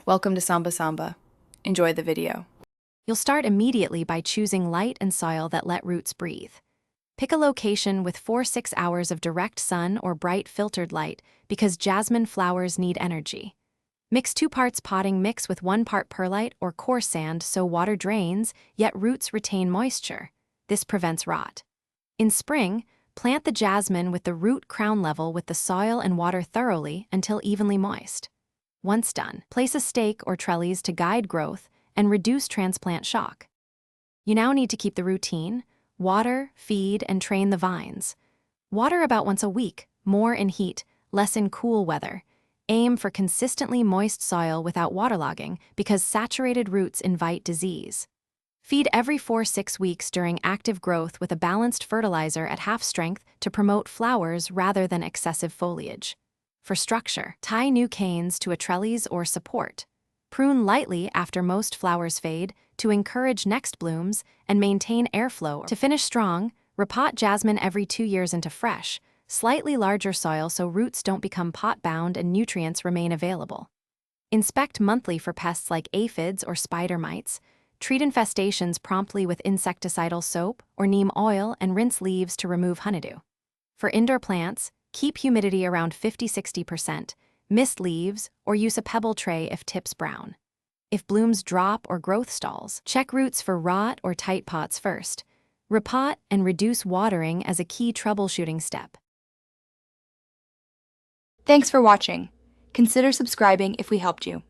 Welcome to Samba Samba. Enjoy the video. You'll start immediately by choosing light and soil that let roots breathe. Pick a location with 4-6 hours of direct sun or bright filtered light because jasmine flowers need energy. Mix 2 parts potting mix with 1 part perlite or coarse sand so water drains, yet roots retain moisture. This prevents rot. In spring, plant the jasmine with the root crown level with the soil and water thoroughly until evenly moist. Once done, place a stake or trellis to guide growth and reduce transplant shock. You now need to keep the routine: water, feed, and train the vines. Water about once a week, more in heat, less in cool weather. Aim for consistently moist soil without waterlogging because saturated roots invite disease. Feed every 4-6 weeks during active growth with a balanced fertilizer at half strength to promote flowers rather than excessive foliage. For structure, tie new canes to a trellis or support. Prune lightly after most flowers fade to encourage next blooms and maintain airflow. To finish strong, repot jasmine every 2 years into fresh, slightly larger soil so roots don't become pot-bound and nutrients remain available. Inspect monthly for pests like aphids or spider mites. Treat infestations promptly with insecticidal soap or neem oil and rinse leaves to remove honeydew. For indoor plants, keep humidity around 50-60%, mist leaves, or use a pebble tray if tips brown. If blooms drop or growth stalls, check roots for rot or tight pots first. Repot and reduce watering as a key troubleshooting step. Thanks for watching. Consider subscribing if we helped you.